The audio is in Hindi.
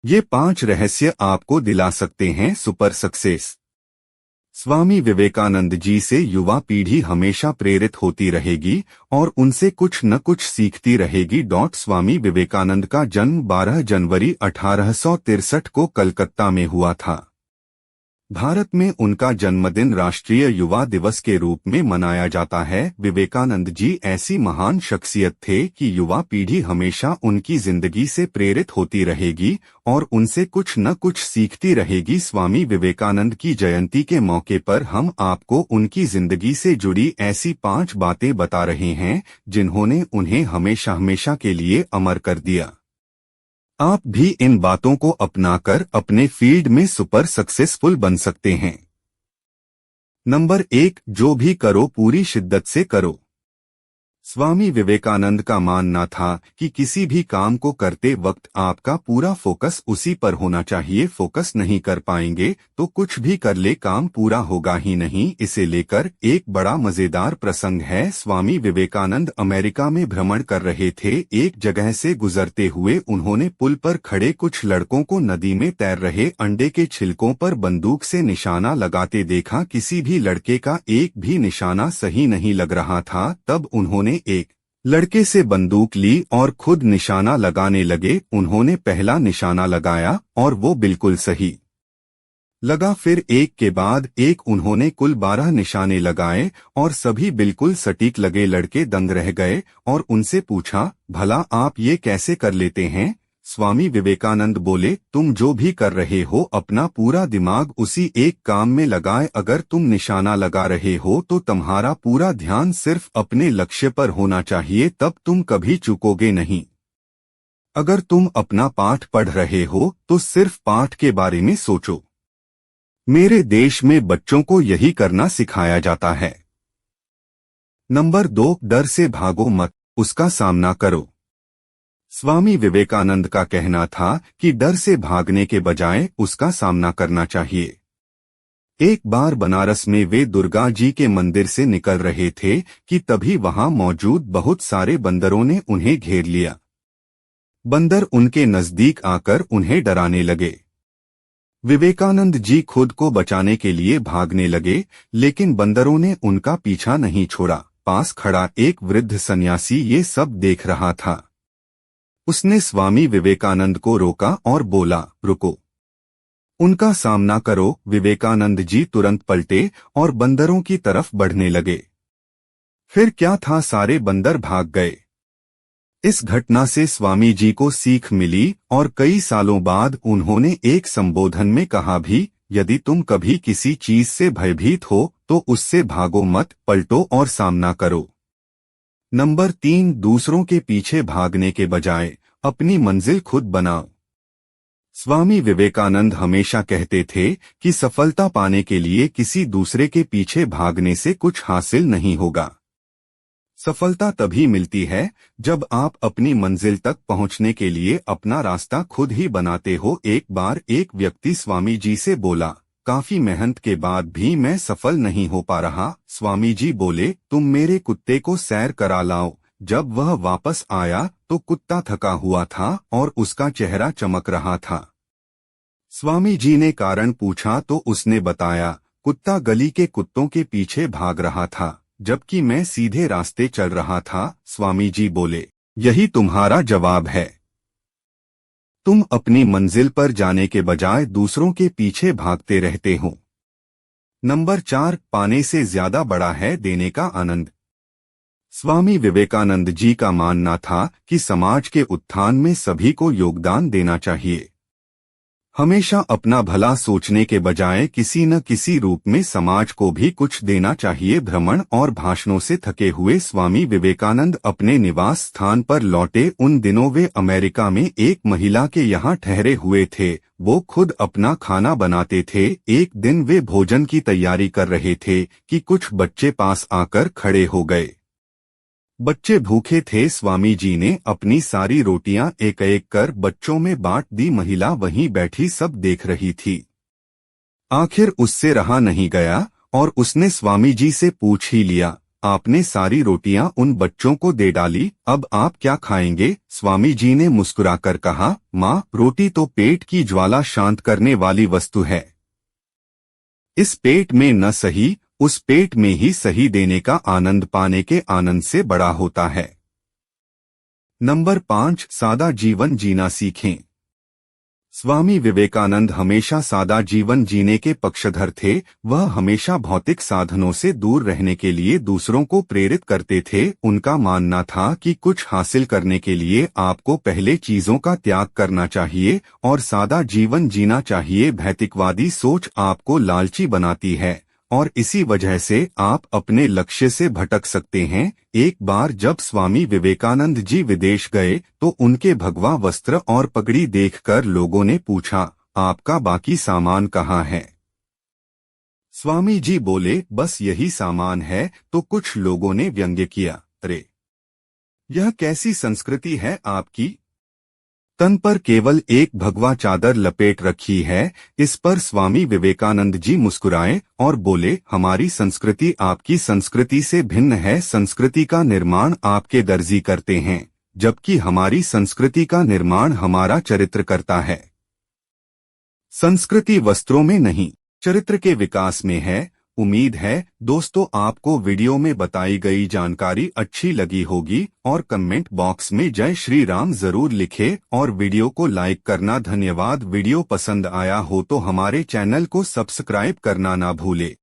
ये 5 रहस्य आपको दिला सकते हैं सुपर सक्सेस। स्वामी विवेकानंद जी से युवा पीढ़ी हमेशा प्रेरित होती रहेगी और उनसे कुछ न कुछ सीखती रहेगी। स्वामी विवेकानंद का जन्म 12 जनवरी 1863 को कलकत्ता में हुआ था। भारत में उनका जन्मदिन राष्ट्रीय युवा दिवस के रूप में मनाया जाता है। विवेकानंद जी ऐसी महान शख्सियत थे कि युवा पीढ़ी हमेशा उनकी जिंदगी से प्रेरित होती रहेगी और उनसे कुछ न कुछ सीखती रहेगी। स्वामी विवेकानंद की जयंती के मौके पर हम आपको उनकी जिंदगी से जुड़ी ऐसी 5 बातें बता रहे हैं जिन्होंने उन्हें हमेशा हमेशा के लिए अमर कर दिया। आप भी इन बातों को अपनाकर अपने फील्ड में सुपर सक्सेसफुल बन सकते हैं। नंबर 1, जो भी करो पूरी शिद्दत से करो। स्वामी विवेकानंद का मानना था कि किसी भी काम को करते वक्त आपका पूरा फोकस उसी पर होना चाहिए। फोकस नहीं कर पाएंगे तो कुछ भी कर ले काम पूरा होगा ही नहीं। इसे लेकर एक बड़ा मजेदार प्रसंग है। स्वामी विवेकानंद अमेरिका में भ्रमण कर रहे थे। एक जगह से गुजरते हुए उन्होंने पुल पर खड़े कुछ लड़कों को नदी में तैर रहे अंडे के छिलकों पर बंदूक से निशाना लगाते देखा। किसी भी लड़के का एक भी निशाना सही नहीं लग रहा था। तब उन्होंने एक लड़के से बंदूक ली और खुद निशाना लगाने लगे। उन्होंने पहला निशाना लगाया और वो बिल्कुल सही लगा। फिर एक के बाद एक उन्होंने कुल 12 निशाने लगाए और सभी बिल्कुल सटीक लगे। लड़के दंग रह गए और उनसे पूछा, भला आप ये कैसे कर लेते हैं? स्वामी विवेकानंद बोले, तुम जो भी कर रहे हो अपना पूरा दिमाग उसी एक काम में लगाए। अगर तुम निशाना लगा रहे हो तो तुम्हारा पूरा ध्यान सिर्फ अपने लक्ष्य पर होना चाहिए, तब तुम कभी चूकोगे नहीं। अगर तुम अपना पाठ पढ़ रहे हो तो सिर्फ पाठ के बारे में सोचो। मेरे देश में बच्चों को यही करना सिखाया जाता है। नंबर 2, डर से भागो मत, उसका सामना करो। स्वामी विवेकानंद का कहना था कि डर से भागने के बजाय उसका सामना करना चाहिए। एक बार बनारस में वे दुर्गा जी के मंदिर से निकल रहे थे कि तभी वहां मौजूद बहुत सारे बंदरों ने उन्हें घेर लिया। बंदर उनके नजदीक आकर उन्हें डराने लगे। विवेकानंद जी खुद को बचाने के लिए भागने लगे, लेकिन बंदरों ने उनका पीछा नहीं छोड़ा। पास खड़ा एक वृद्ध सन्यासी ये सब देख रहा था। उसने स्वामी विवेकानंद को रोका और बोला, रुको, उनका सामना करो। विवेकानंद जी तुरंत पलटे और बंदरों की तरफ बढ़ने लगे। फिर क्या था, सारे बंदर भाग गए। इस घटना से स्वामी जी को सीख मिली और कई सालों बाद उन्होंने एक संबोधन में कहा भी, यदि तुम कभी किसी चीज से भयभीत हो तो उससे भागो मत, पलटो और सामना करो। नंबर 3, दूसरों के पीछे भागने के बजाय अपनी मंजिल खुद बनाओ। स्वामी विवेकानंद हमेशा कहते थे कि सफलता पाने के लिए किसी दूसरे के पीछे भागने से कुछ हासिल नहीं होगा। सफलता तभी मिलती है जब आप अपनी मंजिल तक पहुंचने के लिए अपना रास्ता खुद ही बनाते हो। एक बार एक व्यक्ति स्वामी जी से बोला, काफी मेहनत के बाद भी मैं सफल नहीं हो पा रहा। स्वामी जी बोले, तुम मेरे कुत्ते को सैर करा लाओ। जब वह वापस आया तो कुत्ता थका हुआ था और उसका चेहरा चमक रहा था। स्वामी जी ने कारण पूछा तो उसने बताया, कुत्ता गली के कुत्तों के पीछे भाग रहा था जबकि मैं सीधे रास्ते चल रहा था। स्वामी जी बोले, यही तुम्हारा जवाब है। तुम अपनी मंजिल पर जाने के बजाय दूसरों के पीछे भागते रहते हो। नंबर 4, पाने से ज्यादा बड़ा है देने का आनंद। स्वामी विवेकानंद जी का मानना था कि समाज के उत्थान में सभी को योगदान देना चाहिए। हमेशा अपना भला सोचने के बजाय किसी न किसी रूप में समाज को भी कुछ देना चाहिए। भ्रमण और भाषणों से थके हुए स्वामी विवेकानंद अपने निवास स्थान पर लौटे। उन दिनों वे अमेरिका में एक महिला के यहाँ ठहरे हुए थे। वो खुद अपना खाना बनाते थे। एक दिन वे भोजन की तैयारी कर रहे थे कि कुछ बच्चे पास आकर खड़े हो गए। बच्चे भूखे थे। स्वामी जी ने अपनी सारी रोटियां एक एक कर बच्चों में बांट दी। महिला वहीं बैठी सब देख रही थी। आखिर उससे रहा नहीं गया और उसने स्वामी जी से पूछ ही लिया, आपने सारी रोटियां उन बच्चों को दे डाली, अब आप क्या खाएंगे? स्वामी जी ने मुस्कुराकर कहा, माँ, रोटी तो पेट की ज्वाला शांत करने वाली वस्तु है। इस पेट में न सही, उस पेट में ही सही देने का आनंद पाने के आनंद से बड़ा होता है। नंबर 5, सादा जीवन जीना सीखें। स्वामी विवेकानंद हमेशा सादा जीवन जीने के पक्षधर थे। वह हमेशा भौतिक साधनों से दूर रहने के लिए दूसरों को प्रेरित करते थे। उनका मानना था कि कुछ हासिल करने के लिए आपको पहले चीजों का त्याग करना चाहिए और सादा जीवन जीना चाहिए। भौतिकवादी सोच आपको लालची बनाती है और इसी वजह से आप अपने लक्ष्य से भटक सकते हैं। एक बार जब स्वामी विवेकानंद जी विदेश गए तो उनके भगवा वस्त्र और पगड़ी देखकर लोगों ने पूछा, आपका बाकी सामान कहाँ है? स्वामी जी बोले, बस यही सामान है। तो कुछ लोगों ने व्यंग्य किया, अरे यह कैसी संस्कृति है आपकी? तन पर केवल एक भगवा चादर लपेट रखी है। इस पर स्वामी विवेकानंद जी मुस्कुराए और बोले, हमारी संस्कृति आपकी संस्कृति से भिन्न है। संस्कृति का निर्माण आपके दर्जी करते हैं, जबकि हमारी संस्कृति का निर्माण हमारा चरित्र करता है। संस्कृति वस्त्रों में नहीं, चरित्र के विकास में है। उम्मीद है दोस्तों आपको वीडियो में बताई गई जानकारी अच्छी लगी होगी और कमेंट बॉक्स में जय श्री राम जरूर लिखें और वीडियो को लाइक करना। धन्यवाद। वीडियो पसंद आया हो तो हमारे चैनल को सब्सक्राइब करना ना भूले।